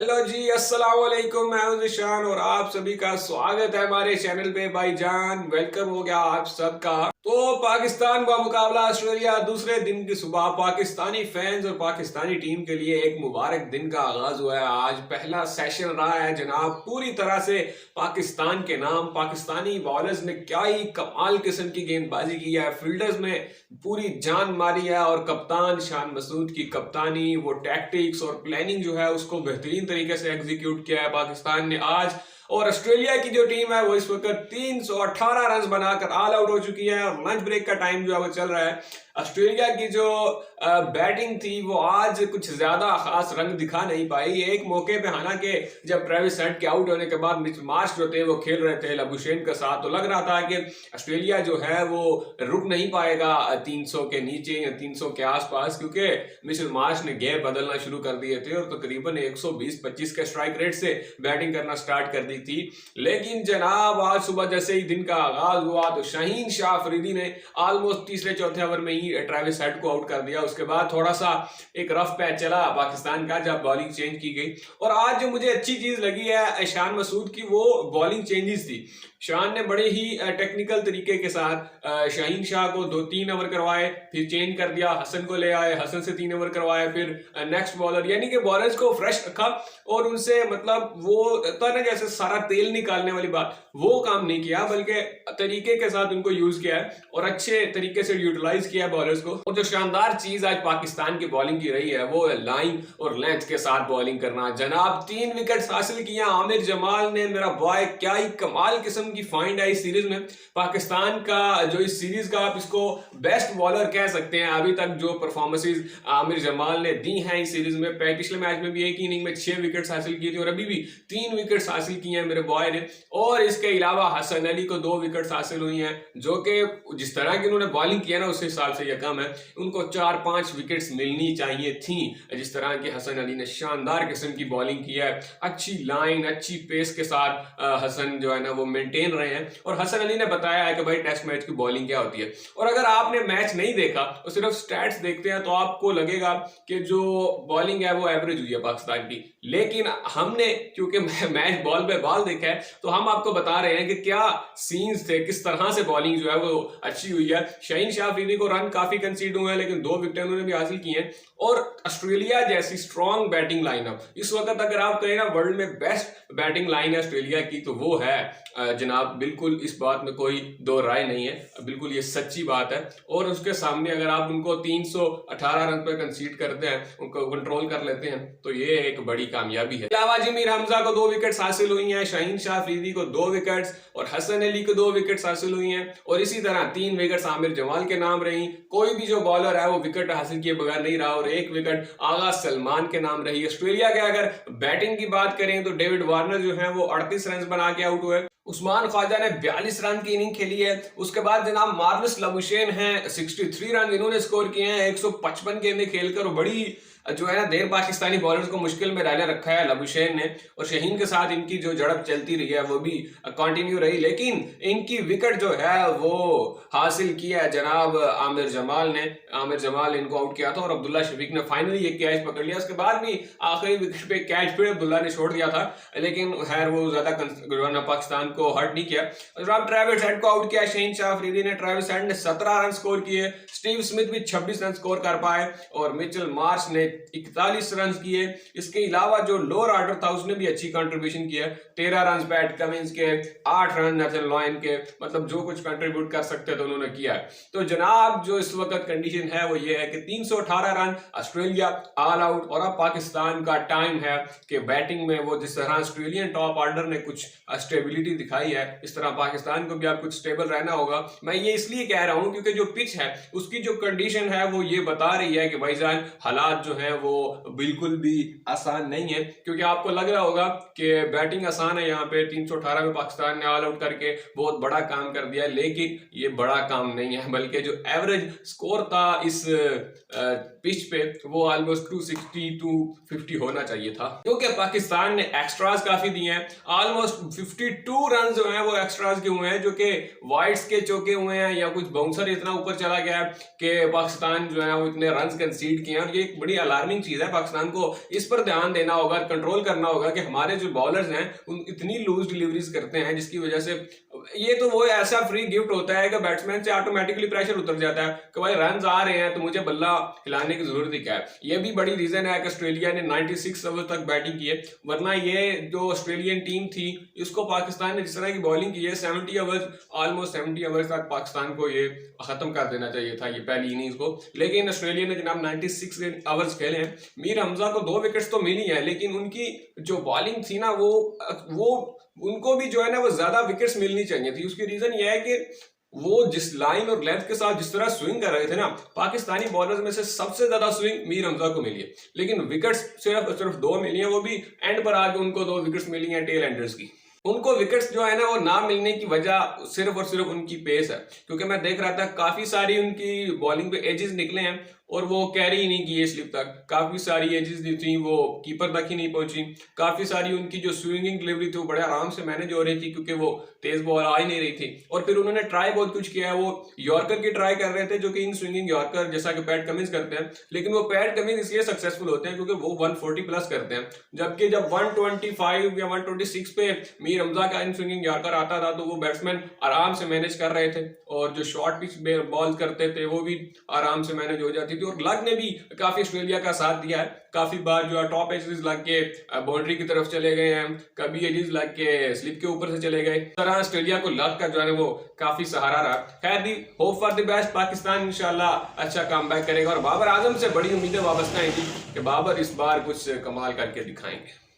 Hello जी, अस्सलाम वालेकुम। मैं हूं निशान और आप सभी का स्वागत है हमारे चैनल पे। भाईजान, वेलकम हो गया आप सबका। तो पाकिस्तान का मुकाबला ऑस्ट्रेलिया, दूसरे दिन की सुबह पाकिस्तानी फैंस और पाकिस्तानी टीम के लिए एक मुबारक दिन का आगाज हुआ है। आज पहला सेशन रहा है जनाब, पूरी तरह से पाकिस्तान के नाम। पाकिस्तानी बॉलर्स ने क्या ही कमाल किस्म की गेंदबाजी की है, फील्डर्स में पूरी जान मारी है और कप्तान शान मसूद की कप्तानी, वो टैक्टिक्स और प्लानिंग जो है उसको बेहतरीन तरीके से एग्जीक्यूट किया है पाकिस्तान ने आज। और ऑस्ट्रेलिया की जो टीम है वो इस वक्त 318 रन बनाकर ऑल आउट हो चुकी है और लंच ब्रेक का टाइम जो है वो चल रहा है। ऑस्ट्रेलिया की जो बैटिंग थी वो आज कुछ ज्यादा खास रंग दिखा नहीं पाई। एक मौके पे हालांकि जब ट्रेविस हेड के आउट होने के बाद मिचेल मार्श जो थे वो खेल रहे थे लबुशेन के साथ, तो लग रहा था कि ऑस्ट्रेलिया जो है वो रुक नहीं पाएगा 300 के नीचे या 300 के आसपास, क्योंकि मिचेल मार्श ने गेयर बदलना शुरू कर दिए थे और तकरीबन 120-25 के स्ट्राइक रेट से बैटिंग करना स्टार्ट कर दी थी। लेकिन जनाब आज सुबह जैसे ही दिन का आगाज हुआ तो शाहीन शाह अफरीदी ने ऑलमोस्ट तीसरे चौथे ओवर में ही ट्रेविस हेड को आउट कर दिया। उसके बाद थोड़ा सा एक रफ पैच चला पाकिस्तान का जब बॉलिंग चेंज की गई। और आज जो मुझे अच्छी चीज लगी है शान मसूद की, वो बॉलिंग चेंजेस थी। शान ने बड़े ही टेक्निकल तरीके के साथ शाहीन शाह को 2-3 ओवर करवाए, फिर चेंज कर दिया, हसन को ले आए, हसन से 3 ओवर करवाए, फिर नेक्स्ट बॉलर, यानी कि बॉलर्स को फ्रेश रखा और उनसे मतलब वो था ना जैसे सारा तेल निकालने वाली बात, वो काम नहीं किया, बल्कि तरीके के साथ उनको यूज किया है और अच्छे तरीके से यूटिलाइज किया है बॉलर्स को। और जो शानदार चीज आज पाकिस्तान की बॉलिंग की रही है वो है लाइन और लेंथ के साथ बॉलिंग करना। जनाब 3 विकेट हासिल किया आमिर जमाल ने, मेरा बॉय, क्या ही कमाल किस्म की फाइंड है इस सीरीज में। पाकिस्तान का जो इस सीरीज का आप इसको बेस्ट बॉलर कह सकते हैं अभी तक जो परफॉर्मेंसेज आमिर जमाल ने दी हैं इस सीरीज में। पिछले मैच में भी एक इनिंग में 6 विकेट हासिल किए थे और अभी भी 3 विकेट हासिल किए हैं मेरे बॉय ने। और इसके अलावा हसन अली को 2 विकेट हासिल हुई हैं, जो कि जिस तरह की उन्होंने बॉलिंग किया ना उस हिसाब से यह कम है, उनको 4-5 विकेट्स मिलनी चाहिए थी। जिस तरह की हसन अली ने शानदार किस्म की बॉलिंग की है, अच्छी लाइन अच्छी पेस के साथ हसन जो है ना वो मेंटेन रहे हैं। और हसन अली ने बताया है कि भाई टेस्ट मैच की बॉलिंग क्या होती है। और अगर आपने मैच नहीं देखा तो सिर्फ स्टैट्स देखते हैं तो आपको लगेगा कि जो बॉलिंग है वो एवरेज हुई है पाकिस्तान की। लेकिन हमने क्योंकि मैच बॉल पे बॉल देखा है तो हम आपको बता रहे हैं कि क्या सीन्स थे, किस तरह से बॉलिंग जो है वो अच्छी हुई है। शाहीन शाह अफरीदी को रन काफी कंसीड हुए हैं लेकिन 2 विकेट उन्होंने भी हासिल की हैं। और ऑस्ट्रेलिया जैसी स्ट्रॉन्ग बैटिंग लाइनअप इस वक्त अगर आप कहें ना वर्ल्ड में बेस्ट बैटिंग लाइन है ऑस्ट्रेलिया की तो वो है जनाब। बिल्कुल इस बात में कोई दो राय नहीं है, बिल्कुल ये सच्ची बात है। और उसके सामने अगर आप उनको 318 रन पर कंसीड करते हैं, उनको कंट्रोल कर लेते हैं तो ये एक बड़ी कामयाबी है। अलावा जमीर हमजा को 2 विकेट्स हासिल हुई हैं, शाहीन शाह अफरीदी को 2 विकेट्स और हसन अली को 2 विकेट्स हासिल हुई हैं। और इसी तरह 3 विकेट्स आमिर जमाल के नाम रही। कोई भी जो बॉलर है वो विकेट हासिल किए बगैर नहीं रहा और 1 विकेट आगा सलमान के नाम रही। ऑस्ट्रेलिया के अगर बैटिंग की बात करें तो डेविड वार्नर जो है वो 38 रन बना के आउट हुए। उस्मान ख्वाजा ने 42 रन की इनिंग खेली है। उसके बाद जनाब मार्नस लबुशेन हैं, 63 रन इन्होंने स्कोर किए हैं 155 गेंदें खेलकर। बड़ी जो है ना देर पाकिस्तानी बॉलर्स को मुश्किल में डाले रखा है लबुशेन ने। और शाहीन के साथ इनकी जो झड़प चलती रही है वो भी कंटिन्यू रही, लेकिन इनकी विकेट जो है वो हासिल किया है जनाब आमिर जमाल ने। आमिर जमाल इनको आउट किया था और अब्दुल्ला शफीक ने फाइनली ये कैच पकड़ लिया। उसके बाद भी आखिरी विकेट पे कैच फिर अब्दुल्ला ने छोड़ दिया था, लेकिन खैर वो ज्यादा पाकिस्तान को हर्ट नहीं किया। जनाब ट्रेविस हेड को आउट किया शाहीन शाह अफरीदी ने। ट्रेविस हेड ने 17 रन स्कोर किए, स्टीव स्मिथ भी 26 रन स्कोर कर पाए और मिचेल मार्श ने 41 रन किए। इसके अलावा जो लोअर ऑर्डर था उसने भी अच्छी कंट्रीब्यूशन किया, 13 रन पैट कमिंस के, 8 रन नेथन लॉयन के, मतलब जो कुछ कंट्रीब्यूट कर सकते थे उन्होंने किया है। तो जनाब जो इस वक्त कंडीशन है वो ये है कि 318 रन, ऑस्ट्रेलिया ऑल आउट। और अब पाकिस्तान का टाइम है कि बैटिंग में वो जिस तरह ऑस्ट्रेलियन टॉप ऑर्डर ने कुछ स्टेबिलिटी दिखाई है इस तरह पाकिस्तान को भी अब कुछ स्टेबल रहना होगा। मैं ये इसलिए कह रहा हूं क्योंकि जो पिच है उसकी जो कंडीशन है वो ये बता रही है कि भाईजान हालात जो है वो बिल्कुल भी आसान नहीं है। क्योंकि आपको लग रहा होगा कि बैटिंग आसान है, यहाँ पे 318 में पाकिस्तान ने ऑल आउट करके बहुत बड़ा काम कर दिया, लेकिन ये बड़ा काम नहीं है, बल्कि जो एवरेज स्कोर था इस पिच पे वो ऑलमोस्ट 260 250 होना चाहिए था, क्योंकि पाकिस्तान ने एक्स्ट्राज काफी दिए हैं। ऑलमोस्ट 52 रन जो हैं वो एक्स्ट्राज के हुए हैं, जो कि वाइड्स के चौके हुए हैं या कुछ बाउंसर इतना ऊपर चला गया है कि पाकिस्तान जो है वो इतने रन कंसीड किए हैं। और ये एक बड़ी अलार्मिंग चीज है, पाकिस्तान को इस पर ध्यान देना होगा, कंट्रोल करना होगा कि हमारे जो बॉलर्स हैं उन इतनी लूज डिलीवरीज करते हैं, जिसकी वजह से ये तो वो ऐसा फ्री गिफ्ट होता है कि बैट्समैन से ऑटोमेटिकली प्रेशर उतर जाता है कि भाई रन आ रहे हैं तो मुझे बल्ला हिलाने की जरूरत ही क्या है। ये भी बड़ी रीजन है कि ऑस्ट्रेलिया ने 96 ओवर तक बैटिंग की है, वरना ये जो ऑस्ट्रेलियन टीम थी इसको पाकिस्तान ने जिस तरह की बॉलिंग की है 70 ओवर्स, ऑलमोस्ट 70 ओवर्स तक पाकिस्तान को ये खत्म कर देना चाहिए था ये पहली इनिंग्स को। लेकिन ऑस्ट्रेलिया ने जनाब 96 ओवर्स खेले हैं। मीर हमजा को 2 विकेट्स तो मिली हैं, लेकिन उनकी जो बॉलिंग थी ना वो उनको भी जो है ना वो ज्यादा विकेट्स मिलनी चाहिए थी। उसकी रीजन ये है कि वो जिस लाइन और लेंथ के साथ जिस तरह स्विंग कर रहे थे ना, पाकिस्तानी बॉलर्स में से सबसे ज्यादा स्विंग मीर हमजा को मिली है, लेकिन विकेट्स सिर्फ 2 मिली हैं, वो भी एंड पर आके उनको 2 विकेट्स मिली हैं टेल एंडर्स की। उनको विकेट्स जो है ना वो ना मिलने की वजह सिर्फ और सिर्फ उनकी पेस है, क्योंकि मैं देख रहा था काफी सारी उनकी बॉलिंग पे एजेस निकले हैं और वो कैरी ही नहीं किए स्लिप तक। काफी सारी एजेस थी वो कीपर तक ही नहीं पहुंची। काफी सारी उनकी जो स्विंगिंग डिलीवरी थी वो बड़े आराम से मैनेज हो रही थी, क्योंकि वो तेज बॉल आ ही नहीं रही थी। और फिर उन्होंने ट्राई बहुत कुछ किया है, वो यॉर्कर की ट्राई कर रहे थे, जो कि इन स्विंगिंग यॉर्कर जैसा कि पैट कमिंस करते हैं, लेकिन वो पैट कमिंस इसलिए सक्सेसफुल होते हैं क्योंकि वो 140 प्लस करते हैं, जबकि जब 125 या 126 पे मीर हमजा का इन स्विंगिंग यॉर्कर आता था तो वो बैट्समैन आराम से मैनेज कर रहे थे, और जो शॉर्ट पिच बॉल करते थे वो भी आराम से मैनेज हो जाती थी। और लक ने भी काफी ऑस्ट्रेलिया का साथ दिया है, काफी बार जो है टॉप एजेस लग के बाउंड्री की तरफ चले गए हैं, कभी एजेस लग के स्लिप के ऊपर से चले गए। इस तरह ऑस्ट्रेलिया को लक का जो है वो काफी सहारा रहा। खैर the hope for the best, Pakistan इंशाल्लाह अच्छा कमबैक करेगा और बाबर आजम से बड़ी उम्मीदें वाबस्ता हैं कि बाबर इस बार कुछ कमाल करके दिखाएंगे।